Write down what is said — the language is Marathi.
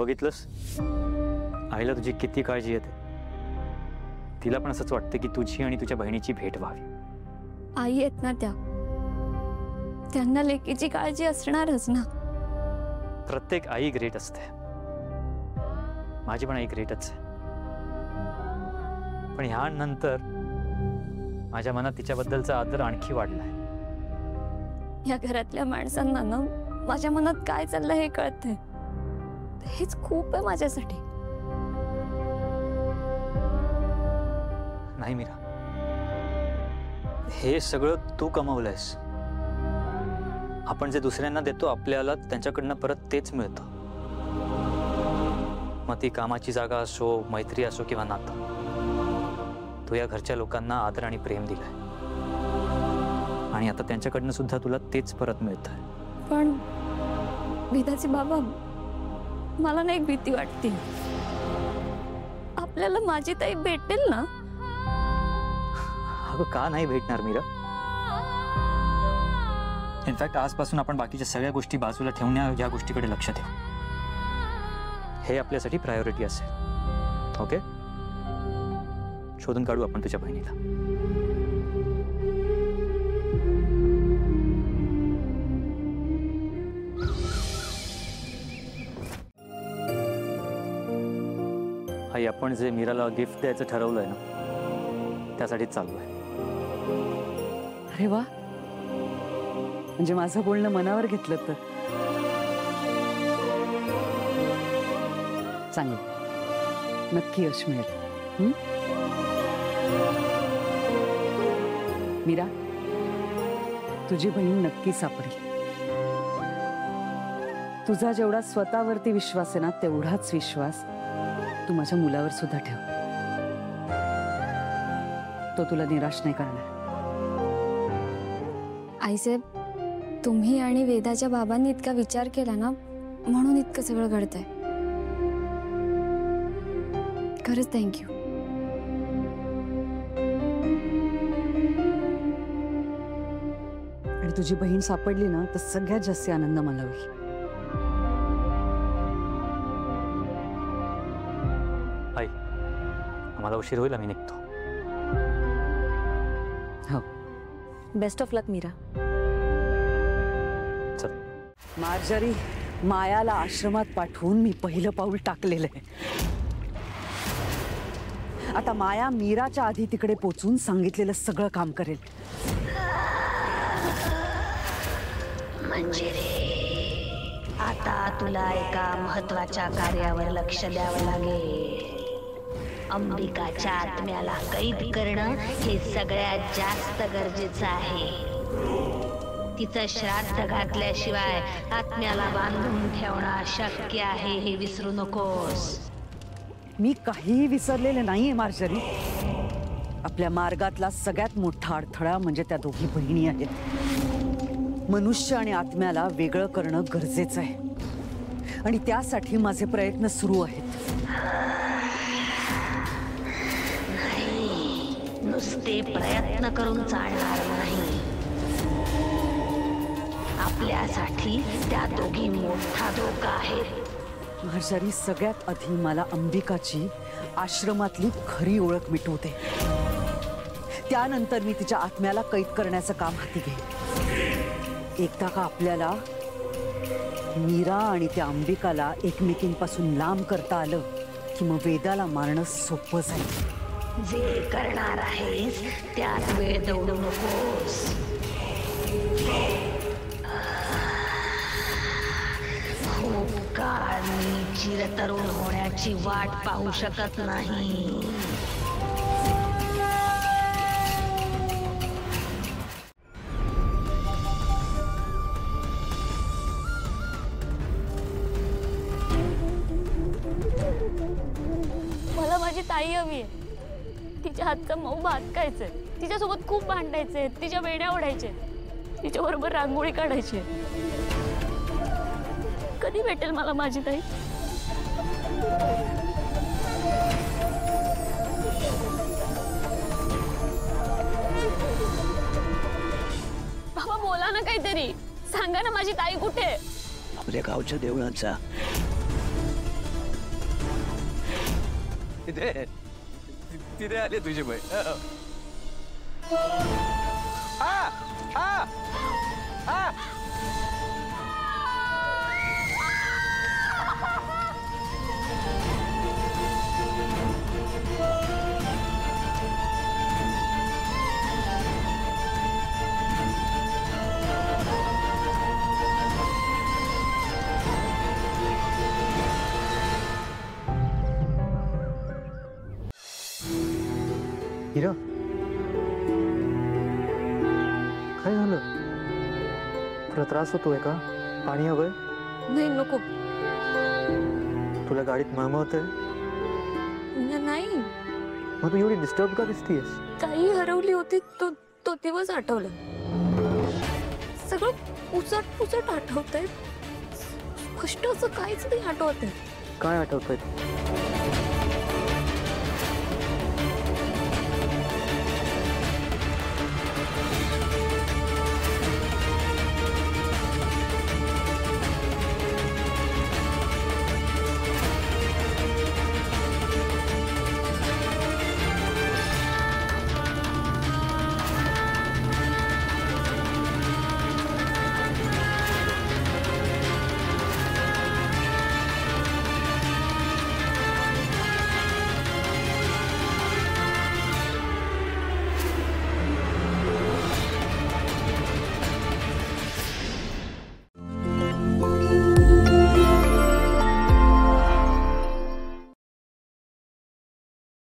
बघितलंस आईला तुझी किती काळजी येते. तिला पण असंच वाटतं की तुझी आणि तुझ्या बहिणीची भेट व्हावी. आई आहेत ना त्यांना लेकीची काळजी असणारच ना. प्रत्येक आई ग्रेट असते. माझी पण आई ग्रेटच आहे. पण ह्यानंतर माझ्या मनात तिच्याबद्दलचा आदर आणखी वाढलाय. या घरातल्या माणसांना ना माझ्या मनात काय चाललंय हे कळतंय. हेच खूप आहे माझ्यासाठी. नाही मीरा, हे सगळं तू कमावलंयस. आपण जे दुसऱ्यांना देतो आपल्याला त्यांच्याकडनं परत तेच मिळतं. मग ती कामाची जागा असो, मैत्री असो किंवा नातं. तू या घरच्या लोकांना आदर आणि प्रेम दिलंय आणि आता त्यांच्याकडनं सुद्धा तुला तेच परत मिळतंय. पण वेदाचे बाबा, मला ना एक भीती वाटते. आपल्याला माझी ताई भेटेल ना? अगं का नाही भेटणार मीरा? इनफॅक्ट आजपासून आपण बाकीच्या सगळ्या गोष्टी बाजूला ठेवून या गोष्टीकडे लक्ष देऊ. हे आपल्यासाठी प्रायोरिटी असेल. ओके, शोधून काढू आपण तुझ्या बहिणीला. आई, आपण जे मीराला गिफ्ट द्यायचं ठरवलंय ना त्यासाठीच चालू आहे. अरे वा, म्हणजे माझं बोलणं मनावर घेतलं तर चांगलं, नक्की यश मिळेल. मीरा, तुझी बहीण नक्की सापडेल. तुझा जेवढा स्वतःवरती विश्वास आहे ना तेवढाच विश्वास तू माझ्या मुलावर सुद्धा ठेव. तो तुला निराश नाही करणार. आईसाहेब, तुम्ही आणि वेदाच्या बाबांनी इतका विचार केला ना म्हणून इतकं सगळं घडतंय. खरंच थँक्यू. आणि तुझी बहीण सापडली ना तर सगळ्यात जास्त आनंद मला होईल. आई, आम्हाला उशीर होईल, आम्ही निघतो. हो, बेस्ट ऑफ लक मीरा. चल. मार्जरी, मायाला आश्रमात पाठवून मी पहिलं पाऊल टाकलेलं आहे. आता माया मीराच्या आधी तिकडे पोचून सांगितलेलं सगळं काम करेल. म्हणजे रे, आता तुला एका महत्वाच्या कार्यावर लक्ष द्यावं लागेल. अंबिकाच्या आत्म्याला कैद करणं हे सगळ्यात जास्त गरजेचं आहे. तिचं श्राद्ध घातल्याशिवाय आत्म्याला बांधून ठेवणं अशक्य आहे, हे विसरू नकोस. मी काहीही विसरलेले नाहीये मार्जरी. आपल्या मार्गातला सगळ्यात मोठा अडथळा म्हणजे त्या दोघी बहिणी आहेत. मनुष्य आणि आत्म्याला वेगळं करणं गरजेचं आहे आणि त्यासाठी माझे प्रयत्न सुरू आहेत. नाही, नुसते प्रयत्न करून चालणार नाही. आपल्यासाठी त्या दोघी मोठा धोका आहे. मार्जरी, सगळ्यात आधी मला अंबिकाची आश्रमातली खरी ओळख मिटवू दे. त्यानंतर मी तिच्या आत्म्याला कैद करण्याचं काम हाती घेईन. एकदा का आपल्याला मीरा आणि त्या अंबिकाला एकमेकींपासून लांब करता आलं की मग वेदाला मारणं सोपं जाईल. जे करणार आहेस त्यात वेळ दौडू नकोस. खूप काळ मी चिरतरुण होण्याची वाट पाहू शकत नाही. मला माझी ताई हवी आहे. तिच्या हातचा मऊ भात खायचंय. तिच्यासोबत खूप भांडायचंय. तिच्या वेड्या ओढायचे. तिच्याबरोबर रांगोळी काढायची. कधी भेटेल मला माझी ताई? बाबा, बोला ना काहीतरी. सांगा ना माझी ताई कुठे? आपल्या गावच्या देवळाचा तिथे तिथे आले तुझी बहीण. आ, आ, आ. हिरा, काय झालं? तुला त्रास होतोय का? पाणी हवंय? नाही नको. तुला गाडीत मळमळतंय? नाही, मग तू एवढी डिस्टर्ब का दिसतीयस? काही हरवली होती तो दिवस आठवला. सगळं पुसट पुसट आठवतंय. स्पष्ट असं काहीच नाही आठवत आहे. काय आठवतंय?